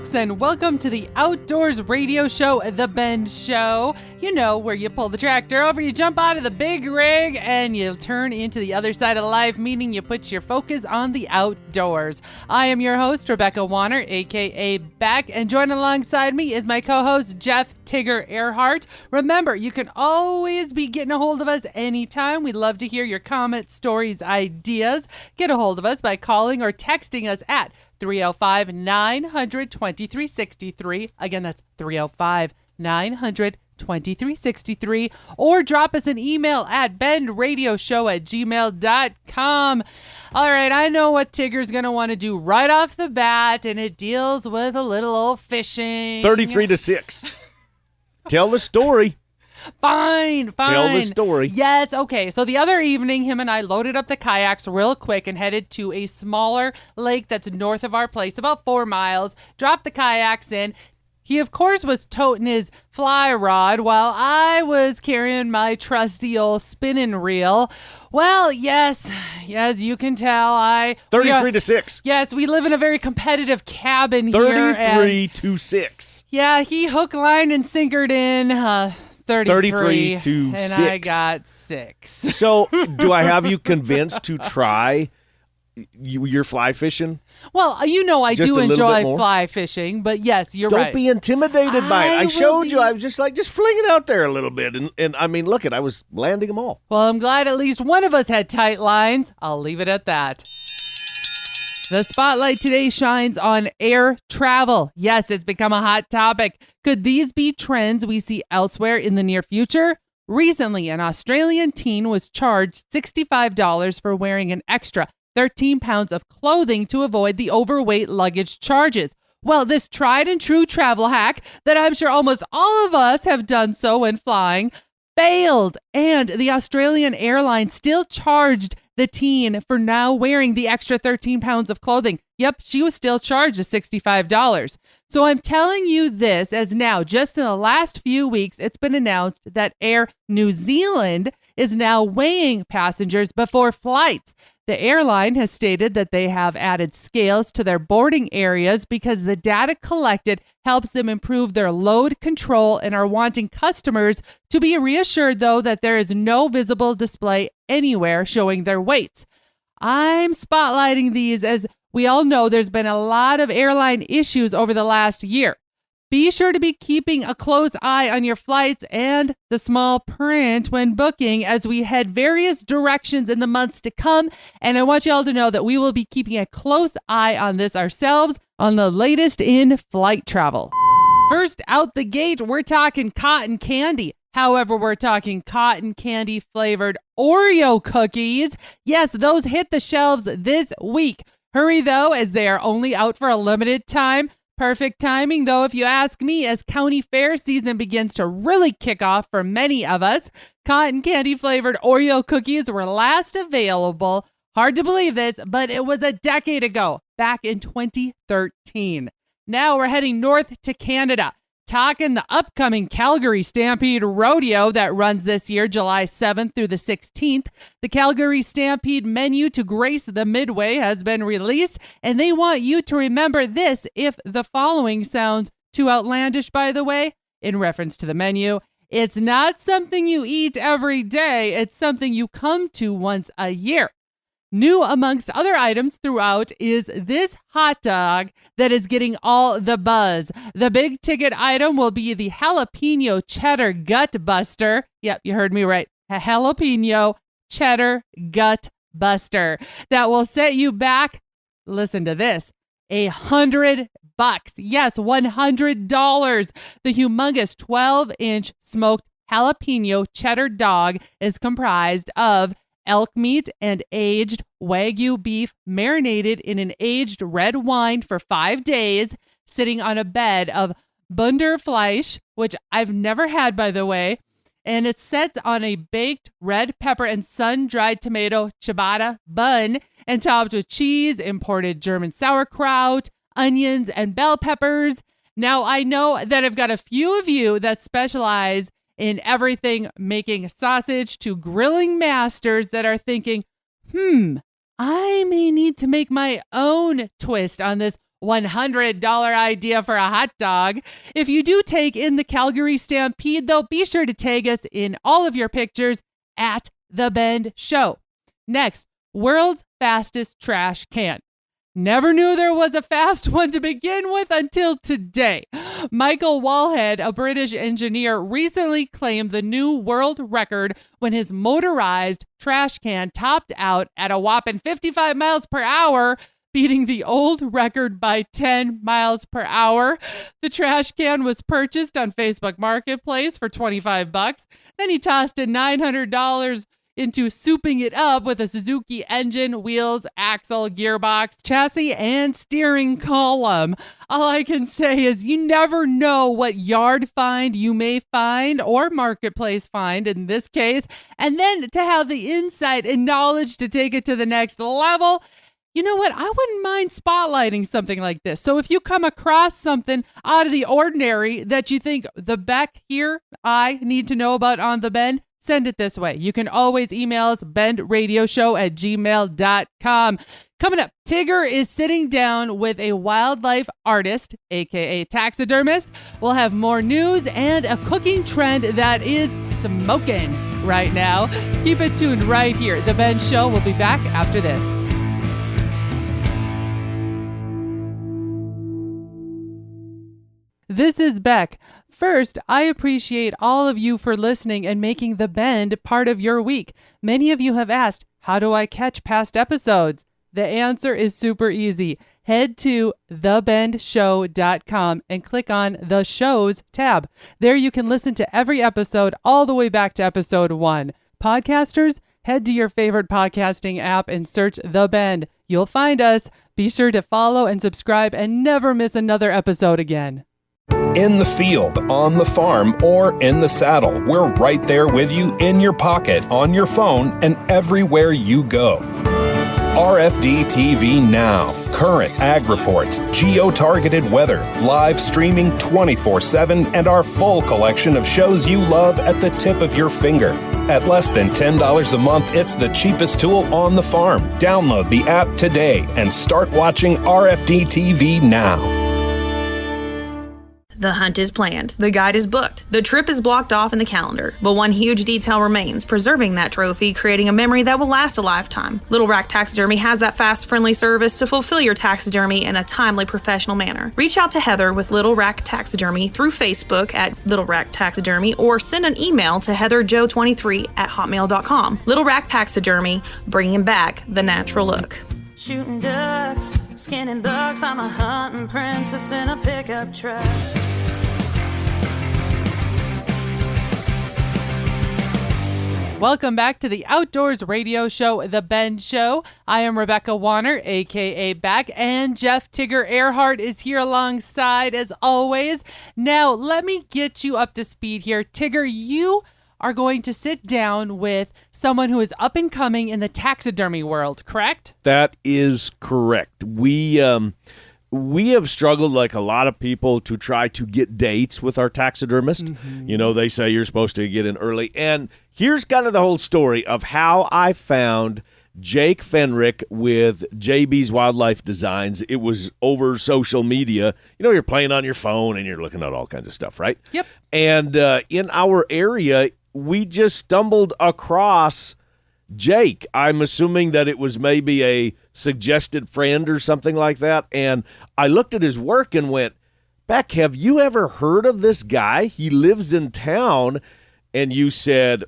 folks, and welcome to the outdoors radio show, The Bend Show. You know, where you pull the tractor over, you jump out of the big rig, and you turn into the other side of life, meaning you put your focus on the outdoors. I am your host, Rebecca Wanner, a.k.a. Beck, and joining alongside me is my co-host, Jeff Tigger Erhardt. Remember, you can always be getting a hold of us anytime. We'd love to hear your comments, stories, ideas. Get a hold of us by calling or texting us at 305-900-2363. Again, that's 305-900-2363. Or drop us an email at bendradioshow@gmail.com. All right, I know what Tigger's going to want to do right off the bat, and it deals with a little old fishing. 33-6. Tell the story. Fine. Tell the story. Yes, okay. So the other evening, him and I loaded up the kayaks real quick and headed to a smaller lake that's north of our place, about 4 miles, dropped the kayaks in. He, of course, was toting his fly rod while I was carrying my trusty old spinning reel. Well, yes, you can tell. 33-6. Yes, we live in a very competitive cabin here. 33-6. Yeah, he hook, line, and sinkered in 33 to and 6. I got 6. So, do I have you convinced to try your fly fishing? Well, you know I Just do a little enjoy bit more? fly fishing, but yes, you're Don't right. be intimidated by it. I showed you. be- I was just fling it out there a little bit. And I mean, look, I was landing them all. Well, I'm glad at least one of us had tight lines. I'll leave it at that. The spotlight today shines on air travel. Yes, it's become a hot topic. Could these be trends we see elsewhere in the near future? Recently, an Australian teen was charged $65 for wearing an extra 13 pounds of clothing to avoid the overweight luggage charges. Well, this tried and true travel hack that I'm sure almost all of us have done so when flying failed, and the Australian airline still charged the teen for now wearing the extra 13 pounds of clothing. Yep, she was still charged the $65. So I'm telling you this as now, just in the last few weeks, it's been announced that Air New Zealand is now weighing passengers before flights. The airline has stated that they have added scales to their boarding areas because the data collected helps them improve their load control and are wanting customers to be reassured, though, that there is no visible display anywhere showing their weights. I'm spotlighting these as we all know there's been a lot of airline issues over the last year. Be sure to be keeping a close eye on your flights and the small print when booking as we head various directions in the months to come. And I want you all to know that we will be keeping a close eye on this ourselves on the latest in flight travel. First out the gate, we're talking cotton candy. However, we're talking cotton candy flavored Oreo cookies. Yes, those hit the shelves this week. Hurry though, as they are only out for a limited time. Perfect timing, though, if you ask me, as county fair season begins to really kick off for many of us. Cotton candy flavored Oreo cookies were last available. Hard to believe this, but it was a decade ago, back in 2013. Now we're heading north to Canada, talking the upcoming Calgary Stampede Rodeo that runs this year, July 7th through the 16th. The Calgary Stampede menu to grace the Midway has been released, and they want you to remember this if the following sounds too outlandish, by the way, in reference to the menu. It's not something you eat every day. It's something you come to once a year. New amongst other items throughout is this hot dog that is getting all the buzz. The big ticket item will be the jalapeno cheddar gut buster. Yep, you heard me right. A jalapeno cheddar gut buster that will set you back. Listen to this. $100. Yes, $100. The humongous 12-inch smoked jalapeno cheddar dog is comprised of elk meat and aged Wagyu beef marinated in an aged red wine for 5 days, sitting on a bed of Bunderfleisch, which I've never had, by the way, and it's set on a baked red pepper and sun-dried tomato ciabatta bun and topped with cheese, imported German sauerkraut, onions, and bell peppers. Now, I know that I've got a few of you that specialize in everything making sausage to grilling masters that are thinking, I may need to make my own twist on this $100 idea for a hot dog. If you do take in the Calgary Stampede, though, be sure to tag us in all of your pictures at The Bend Show. Next, world's fastest trash can. Never knew there was a fast one to begin with until today. Michael Wallhead, a British engineer, recently claimed the new world record when his motorized trash can topped out at a whopping 55 miles per hour, beating the old record by 10 miles per hour. The trash can was purchased on Facebook Marketplace for $25. Then he tossed in $900 into souping it up with a Suzuki engine, wheels, axle, gearbox, chassis, and steering column. All I can say is you never know what yard find you may find, or marketplace find in this case, and then to have the insight and knowledge to take it to the next level. You know what? I wouldn't mind spotlighting something like this. So if you come across something out of the ordinary that you think the Beck here, I need to know about on The Bend, send it this way. You can always email us, bendradioshow@gmail.com. Coming up, Tigger is sitting down with a wildlife artist, aka taxidermist. We'll have more news and a cooking trend that is smoking right now. Keep it tuned right here. The Ben Show will be back after this. This is Beck. First, I appreciate all of you for listening and making The Bend part of your week. Many of you have asked, how do I catch past episodes? The answer is super easy. Head to thebendshow.com and click on the Shows tab. There you can listen to every episode all the way back to episode 1. Podcasters, head to your favorite podcasting app and search The Bend. You'll find us. Be sure to follow and subscribe and never miss another episode again. In the field, on the farm, or in the saddle, we're right there with you in your pocket, on your phone, and everywhere you go. RFD TV Now. Current ag reports, geo-targeted weather, live streaming 24/7, and our full collection of shows you love at the tip of your finger. At less than $10 a month, it's the cheapest tool on the farm. Download the app today and start watching RFD TV now. The hunt is planned. The guide is booked. The trip is blocked off in the calendar. But one huge detail remains, preserving that trophy, creating a memory that will last a lifetime. Little Rack Taxidermy has that fast, friendly service to fulfill your taxidermy in a timely, professional manner. Reach out to Heather with Little Rack Taxidermy through Facebook at Little Rack Taxidermy, or send an email to heatherjoe23@hotmail.com. Little Rack Taxidermy, bringing back the natural look. Shooting ducks, skinning bucks, I'm a hunting princess in a pickup truck. Welcome back to the Outdoors Radio Show, The Bend Show. I am Rebecca Wanner, a.k.a. Beck, and Jeff Tigger Erhardt is here alongside, as always. Now, let me get you up to speed here. Tigger, you are going to sit down with someone who is up and coming in the taxidermy world, correct? That is correct. We have struggled, like a lot of people, to try to get dates with our taxidermist. Mm-hmm. You know, they say you're supposed to get in early. And here's kind of the whole story of how I found Jake Fenrick with JB's Wildlife Designs. It was over social media. You know, you're playing on your phone and you're looking at all kinds of stuff, right? Yep. And in our area, we just stumbled across Jake. I'm assuming that it was maybe a suggested friend or something like that. And I looked at his work and went, Beck, have you ever heard of this guy? He lives in town. And you said,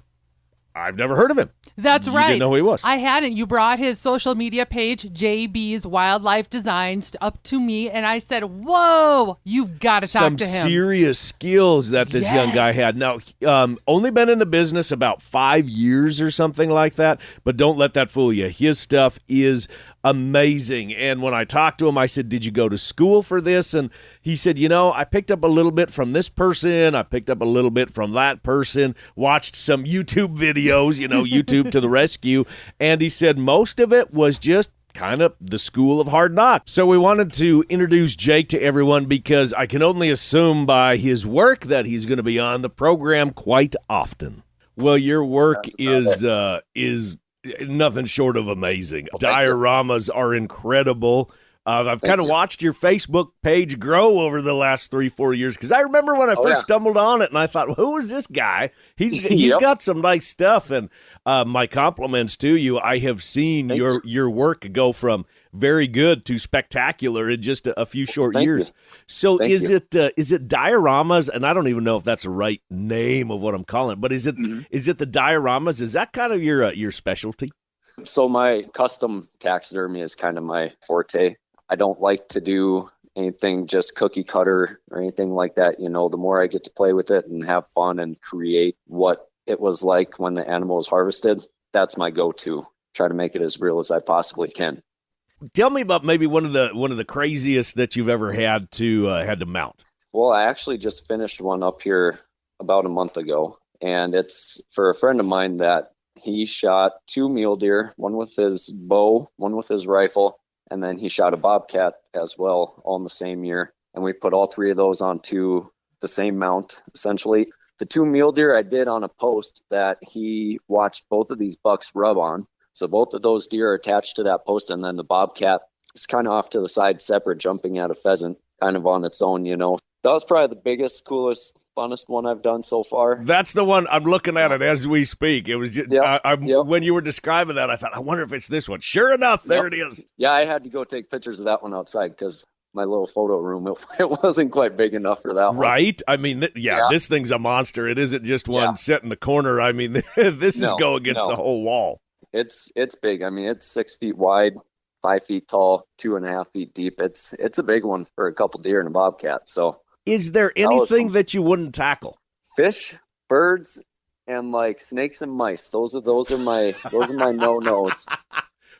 I've never heard of him. That's right. You didn't know who he was. I hadn't. You brought his social media page, JB's Wildlife Designs, up to me, and I said, whoa, you've got to talk to him. Some serious skills that this young guy had. Now, only been in the business about 5 years or something like that, but don't let that fool you. His stuff is amazing. And when I talked to him, I said, did you go to school for this? And he said, you know, I picked up a little bit from this person. I picked up a little bit from that person, watched some YouTube videos, you know, YouTube to the rescue. And he said most of it was just kind of the school of hard knocks. So we wanted to introduce Jake to everyone because I can only assume by his work that he's going to be on the program quite often. Well, your work is nothing short of amazing. Dioramas are incredible. I've kind of watched your Facebook page grow over the last 3-4 years, because I remember when I first stumbled on it, and I thought, well, who is this guy? He's got some nice stuff, and my compliments to you. I have seen your work go from very good to spectacular in just a few short years. You. So is it dioramas? And I don't even know if that's the right name of what I'm calling it, but is it the dioramas? Is that kind of your specialty? So my custom taxidermy is kind of my forte. I don't like to do anything just cookie cutter or anything like that. You know, the more I get to play with it and have fun and create what it was like when the animal was harvested, that's my go-to. Try to make it as real as I possibly can. Tell me about maybe one of the craziest that you've ever had to mount. Well, I actually just finished one up here about a month ago, and it's for a friend of mine that he shot 2 mule deer, one with his bow, one with his rifle, and then he shot a bobcat as well, all in the same year. And we put all 3 of those onto the same mount, essentially. The 2 mule deer I did on a post that he watched both of these bucks rub on. So both of those deer are attached to that post, and then the bobcat is kind of off to the side, separate, jumping at a pheasant, kind of on its own, you know. That was probably the biggest, coolest, funnest one I've done so far. That's the one. I'm looking at it as we speak. It was just, when you were describing that, I thought, I wonder if it's this one. Sure enough, there it is. Yeah, I had to go take pictures of that one outside because my little photo room, it wasn't quite big enough for that one. Right? I mean, this thing's a monster. It isn't just one set in the corner. I mean, this is go against the whole wall. It's big. I mean, it's 6 feet wide, 5 feet tall, 2.5 feet deep. It's a big one for a couple deer and a bobcat. So, is there anything that you wouldn't tackle? Fish, birds, and like snakes and mice. Those are my no-nos.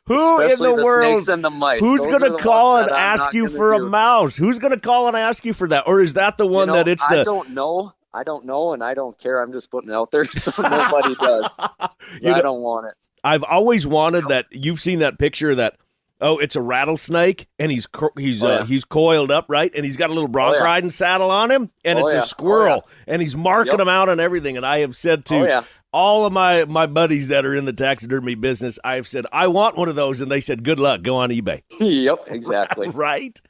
Who Especially in the world? Snakes and the mice. Who's going to call and ask you for a mouse? Who's going to call and ask you for that? Or is that the one that it's the? I don't know, and I don't care. I'm just putting it out there so nobody does. I don't want it. I've always wanted that. You've seen that picture that, it's a rattlesnake, and he's coiled up, right? And he's got a little bronc riding saddle on him, and it's a squirrel, and he's marking them out and everything. And I have said to all of my buddies that are in the taxidermy business, I've said, I want one of those, and they said, good luck, go on eBay. Yep, exactly. Right?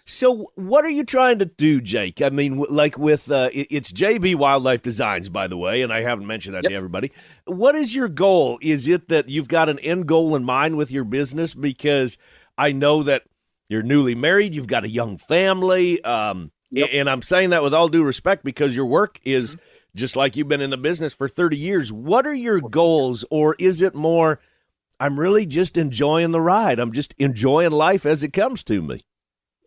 So what are you trying to do, Jake? I mean, like with, it's JB Wildlife Designs, by the way, and I haven't mentioned that to everybody. What is your goal? Is it that you've got an end goal in mind with your business? Because I know that you're newly married, you've got a young family, and I'm saying that with all due respect because your work is just like you've been in the business for 30 years. What are your goals, or is it more, I'm really just enjoying the ride, I'm just enjoying life as it comes to me?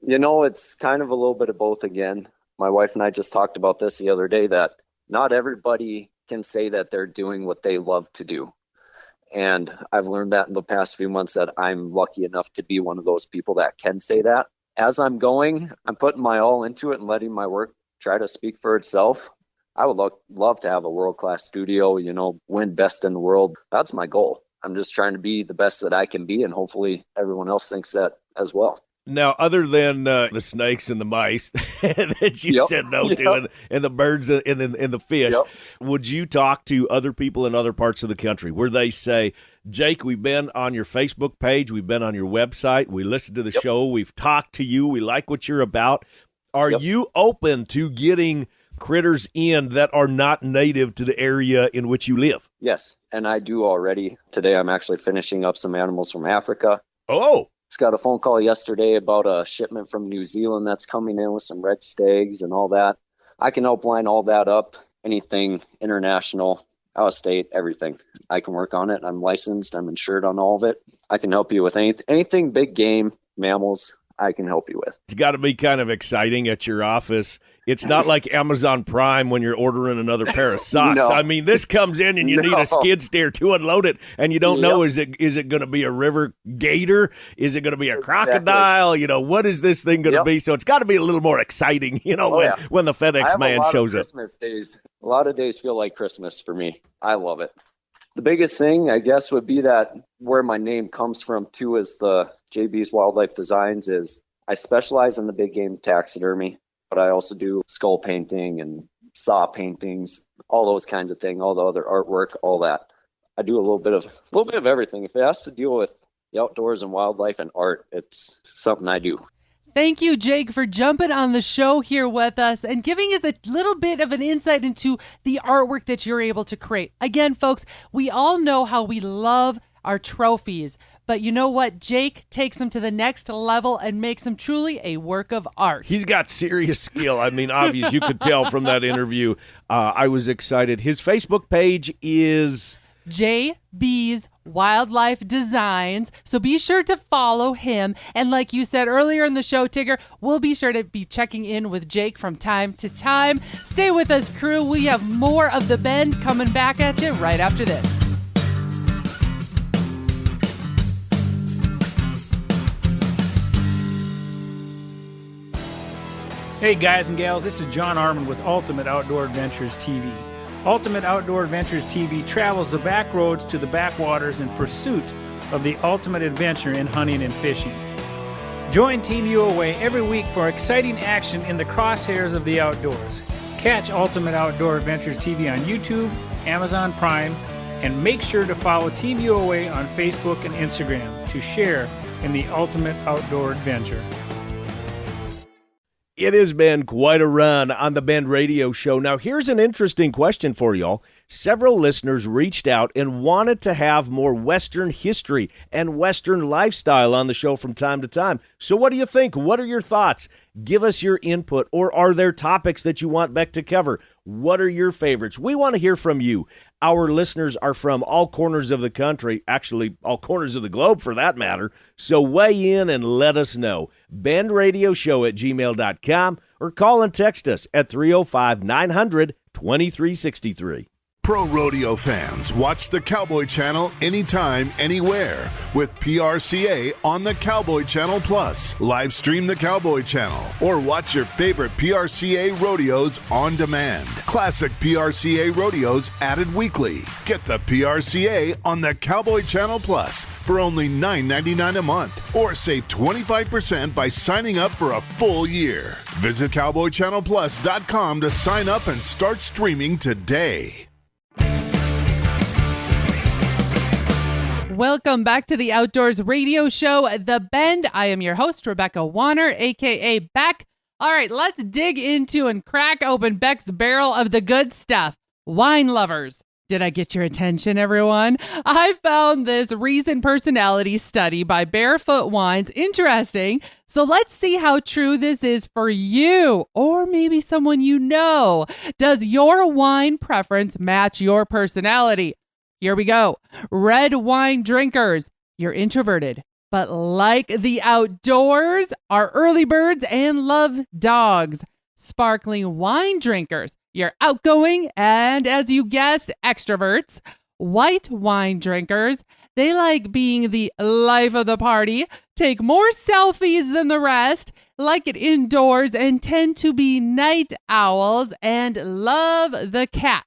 You know, it's kind of a little bit of both again. My wife and I just talked about this the other day, that not everybody can say that they're doing what they love to do. And I've learned that in the past few months, that I'm lucky enough to be one of those people that can say that. As I'm going, I'm putting my all into it and letting my work try to speak for itself. I would love to have a world-class studio, you know, win best in the world. That's my goal. I'm just trying to be the best that I can be, and hopefully everyone else thinks that as well. Now, other than the snakes and the mice that you said no to, and the birds and the fish, would you talk to other people in other parts of the country where they say, Jake, we've been on your Facebook page, we've been on your website, we listened to the show, we've talked to you, we like what you're about. Are you open to getting critters in that are not native to the area in which you live? Yes, and I do already. Today I'm actually finishing up some animals from Africa. Oh! Just got a phone call yesterday about a shipment from New Zealand that's coming in with some red stags and all that. I can help line all that up. Anything international, out of state, everything. I can work on it. I'm licensed. I'm insured on all of it. I can help you with anything big game, mammals, I can help you with. It's got to be kind of exciting at your office. It's not like Amazon Prime when you're ordering another pair of socks. No. I mean, this comes in and you need a skid steer to unload it, and you don't know, is it going to be a river gator? Is it going to be a crocodile? You know, what is this thing going to be? So it's got to be a little more exciting, you know, when the FedEx man shows up. Christmas days. A lot of days feel like Christmas for me. I love it. The biggest thing, I guess, would be that where my name comes from, too, is the JB's Wildlife Designs, is I specialize in the big game taxidermy, but I also do skull painting and saw paintings, all those kinds of things, all the other artwork, all that. I do a little bit of everything. If it has to deal with the outdoors and wildlife and art. It's something I do. Thank you, Jake, for jumping on the show here with us and giving us a little bit of an insight into the artwork that you're able to create. Again, folks, we all know how we love our trophies, but you know what? Jake takes them to the next level and makes them truly a work of art. He's got serious skill. I mean, obvious. You could tell from that interview. I was excited. His Facebook page is JB's Wildlife Designs. So be sure to follow him. And like you said earlier in the show, Tigger, we'll be sure to be checking in with Jake from time to time. Stay with us, crew. We have more of The Bend coming back at you right after this. Hey guys and gals, this is John Arman with Ultimate Outdoor Adventures TV. Ultimate Outdoor Adventures TV travels the back roads to the backwaters in pursuit of the ultimate adventure in hunting and fishing. Join Team UOA every week for exciting action in the crosshairs of the outdoors. Catch Ultimate Outdoor Adventures TV on YouTube, Amazon Prime, and make sure to follow Team UOA on Facebook and Instagram to share in the ultimate outdoor adventure. It has been quite a run on the Bend Radio Show. Now, here's an interesting question for y'all. Several listeners reached out and wanted to have more Western history and Western lifestyle on the show from time to time. So what do you think? What are your thoughts? Give us your input. Or are there topics that you want Beck to cover? What are your favorites? We want to hear from you. Our listeners are from all corners of the country, actually all corners of the globe for that matter. So weigh in and let us know. BendRadioShow@gmail.com or call and text us at 305-900-2363. Pro rodeo fans, watch the Cowboy Channel anytime, anywhere with PRCA on the Cowboy Channel Plus. Live stream the Cowboy Channel or watch your favorite PRCA rodeos on demand. Classic PRCA rodeos added weekly. Get the PRCA on the Cowboy Channel Plus for only $9.99 a month or save 25% by signing up for a full year. Visit CowboyChannelPlus.com to sign up and start streaming today. Welcome back to the Outdoors Radio Show, The Bend. I am your host, Rebecca Wanner, a.k.a. Beck. All right, let's dig into and crack open Beck's barrel of the good stuff. Wine lovers. Did I get your attention, everyone? I found this recent personality study by Barefoot Wines interesting. So let's see how true this is for you or maybe someone you know. Does your wine preference match your personality? Here we go. Red wine drinkers. You're introverted, but like the outdoors, are early birds and love dogs. Sparkling wine drinkers. You're outgoing and, as you guessed, extroverts. White wine drinkers. They like being the life of the party, take more selfies than the rest, like it indoors, and tend to be night owls and love the cats.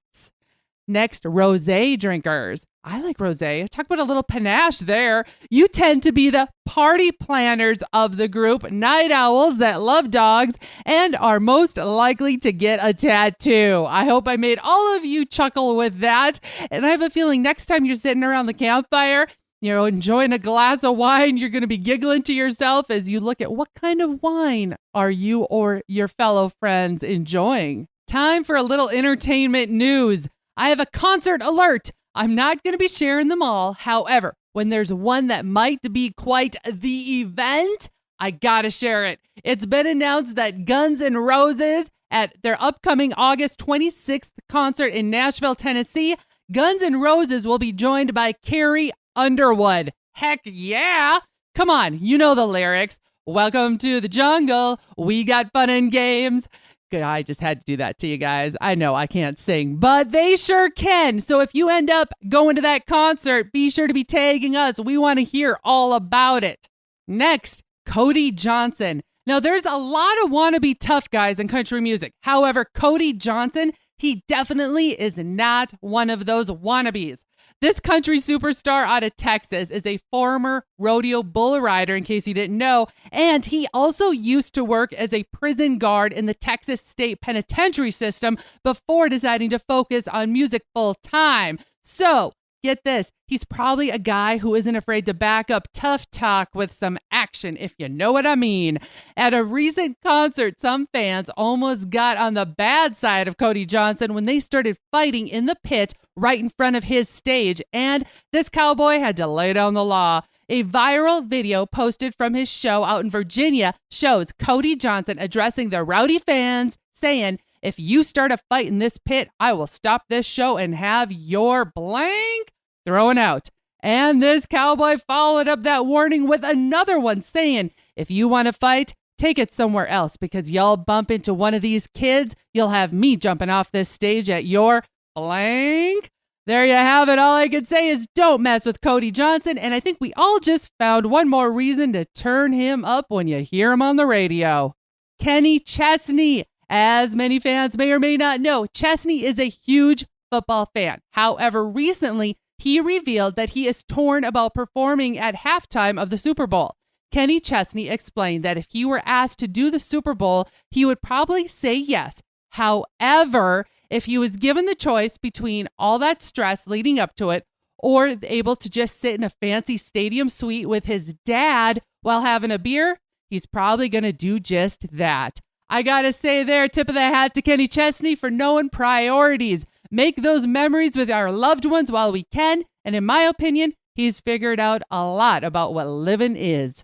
Next, rosé drinkers. I like rosé. Talk about a little panache there. You tend to be the party planners of the group, night owls that love dogs and are most likely to get a tattoo. I hope I made all of you chuckle with that. And I have a feeling next time you're sitting around the campfire, enjoying a glass of wine, you're going to be giggling to yourself as you look at what kind of wine are you or your fellow friends enjoying. Time for a little entertainment news. I have a concert alert. I'm not going to be sharing them all. However, when there's one that might be quite the event, I got to share it. It's been announced that Guns N' Roses at their upcoming August 26th concert in Nashville, Tennessee, Guns N' Roses will be joined by Carrie Underwood. Heck yeah. Come on, you know the lyrics. Welcome to the jungle. We got fun and games. I just had to do that to you guys. I know I can't sing, but they sure can. So if you end up going to that concert, be sure to be tagging us. We want to hear all about it. Next, Cody Johnson. Now, there's a lot of wannabe tough guys in country music. However, Cody Johnson, he definitely is not one of those wannabes. This country superstar out of Texas is a former rodeo bull rider, in case you didn't know, and he also used to work as a prison guard in the Texas State Penitentiary system before deciding to focus on music full time. So, Get this, he's probably a guy who isn't afraid to back up tough talk with some action, if you know what I mean. At a recent concert, some fans almost got on the bad side of Cody Johnson when they started fighting in the pit right in front of his stage, and this cowboy had to lay down the law. A viral video posted from his show out in Virginia shows Cody Johnson addressing the rowdy fans, saying, "If you start a fight in this pit, I will stop this show and have your blank thrown out." And this cowboy followed up that warning with another one saying, "If you want to fight, take it somewhere else, because y'all bump into one of these kids, you'll have me jumping off this stage at your blank." There you have it. All I could say is don't mess with Cody Johnson. And I think we all just found one more reason to turn him up when you hear him on the radio. Kenny Chesney. As many fans may or may not know, Chesney is a huge football fan. However, recently, he revealed that he is torn about performing at halftime of the Super Bowl. Kenny Chesney explained that if he were asked to do the Super Bowl, he would probably say yes. However, if he was given the choice between all that stress leading up to it or able to just sit in a fancy stadium suite with his dad while having a beer, he's probably going to do just that. I gotta say there, tip of the hat to Kenny Chesney for knowing priorities. Make those memories with our loved ones while we can. And in my opinion, he's figured out a lot about what living is.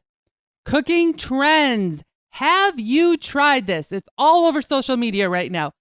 Cooking trends. Have you tried this? It's all over social media right now.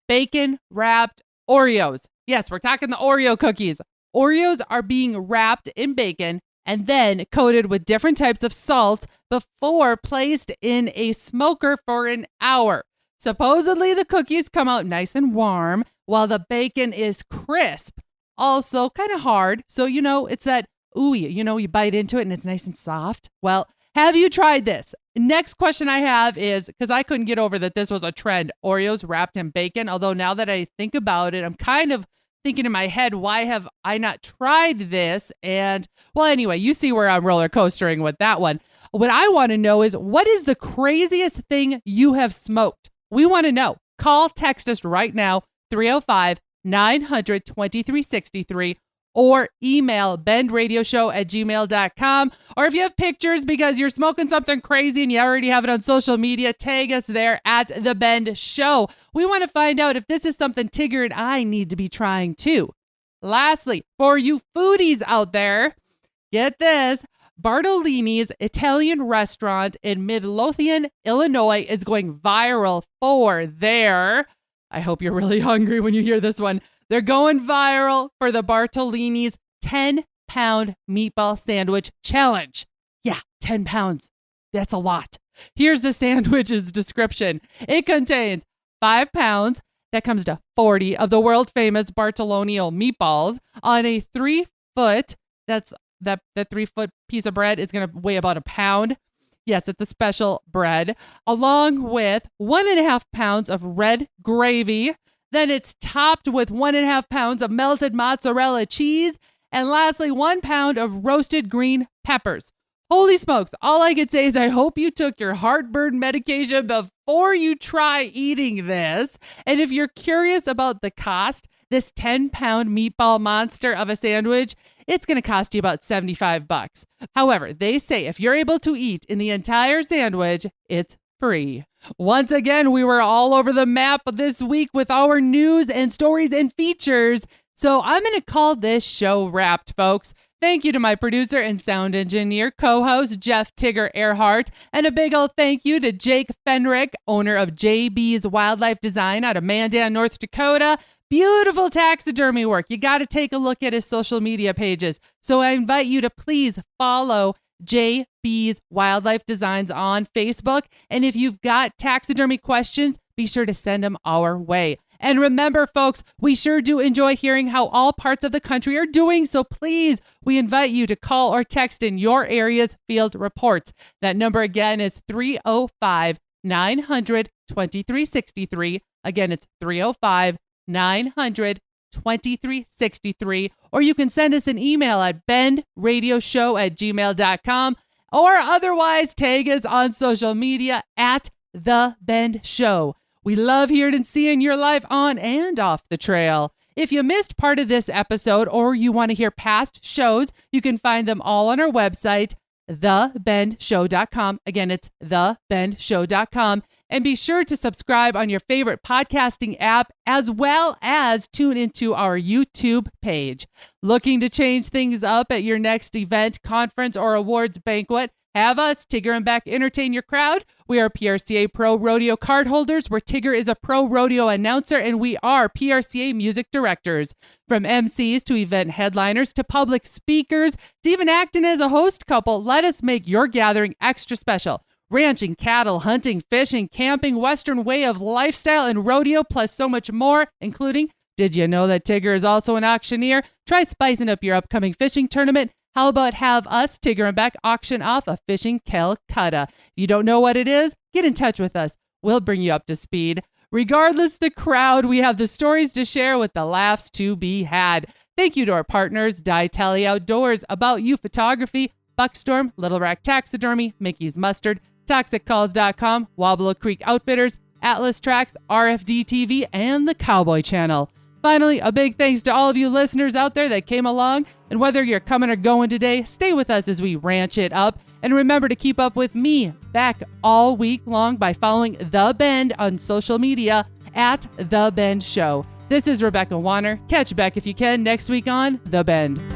Bacon wrapped Oreos. Yes, we're talking the Oreo cookies. Oreos are being wrapped in bacon and then coated with different types of salt before placed in a smoker for an hour. Supposedly, the cookies come out nice and warm while the bacon is crisp. Also, kind of hard. So, it's that ooey, you bite into it and it's nice and soft. Well, have you tried this? Next question I have is, because I couldn't get over that this was a trend, Oreos wrapped in bacon. Although now that I think about it, I'm kind of thinking in my head, why have I not tried this? And well, anyway, you see where I'm roller coastering with that one. What I want to know is, what is the craziest thing you have smoked? We want to know. Call, text us right now, 305-900-2363, or email bendradioshow@gmail.com. Or if you have pictures because you're smoking something crazy and you already have it on social media, tag us there at The Bend Show. We want to find out if this is something Tigger and I need to be trying too. Lastly, for you foodies out there, get this. Bartolini's Italian restaurant in Midlothian, Illinois is going viral for their, I hope you're really hungry when you hear this one, they're going viral for the Bartolini's 10-pound meatball sandwich challenge. Yeah, 10 pounds. That's a lot. Here's the sandwich's description. It contains 5 pounds. That comes to 40 of the world famous Bartolino meatballs on a 3-foot, that 3-foot piece of bread is going to weigh about a pound. Yes, it's a special bread, along with 1.5 pounds of red gravy. Then it's topped with 1.5 pounds of melted mozzarella cheese. And lastly, 1 pound of roasted green peppers. Holy smokes. All I could say is I hope you took your heartburn medication before you try eating this. And if you're curious about the cost, this 10-pound meatball monster of a sandwich, it's going to cost you about $75. However, they say if you're able to eat in the entire sandwich, it's free. Once again, we were all over the map this week with our news and stories and features. So I'm going to call this show wrapped, folks. Thank you to my producer and sound engineer, co-host Jeff Tigger Erhardt, and a big old thank you to Jake Fenrick, owner of JB's Wildlife Design out of Mandan, North Dakota. Beautiful taxidermy work. You got to take a look at his social media pages. So I invite you to please follow JB's Wildlife Designs on Facebook. And if you've got taxidermy questions, be sure to send them our way. And remember, folks, we sure do enjoy hearing how all parts of the country are doing. So please, we invite you to call or text in your area's field reports. That number again is 305-900-2363. Again, it's 305-900-2363. Or you can send us an email at bendradioshow@gmail.com, or otherwise tag us on social media at The Bend Show. We love hearing and seeing your life on and off the trail. If you missed part of this episode or you want to hear past shows, you can find them all on our website, thebendshow.com. Again, it's thebendshow.com. And be sure to subscribe on your favorite podcasting app, as well as tune into our YouTube page. Looking to change things up at your next event, conference, or awards banquet? Have us, Tigger and Beck, entertain your crowd. We are PRCA Pro Rodeo card holders, where Tigger is a pro rodeo announcer, and we are PRCA music directors. From MCs to event headliners to public speakers to even acting as a host couple, let us make your gathering extra special. Ranching, cattle, hunting, fishing, camping, Western way of lifestyle, and rodeo, plus so much more, including, did you know that Tigger is also an auctioneer? Try spicing up your upcoming fishing tournament. How about have us, Tigger and Beck, auction off a fishing Calcutta? If you don't know what it is, get in touch with us. We'll bring you up to speed. Regardless the crowd, we have the stories to share with the laughs to be had. Thank you to our partners, Dye Tally Outdoors, About You Photography, Buckstorm, Little Rack Taxidermy, Mickey's Mustard, ToxicCalls.com, Wabalo Creek Outfitters, Atlas Tracks, RFD TV, and the Cowboy Channel. Finally, a big thanks to all of you listeners out there that came along. And whether you're coming or going today, stay with us as we ranch it up. And remember to keep up with me back all week long by following The Bend on social media at The Bend Show. This is Rebecca Wanner. Catch Beck if you can next week on The Bend.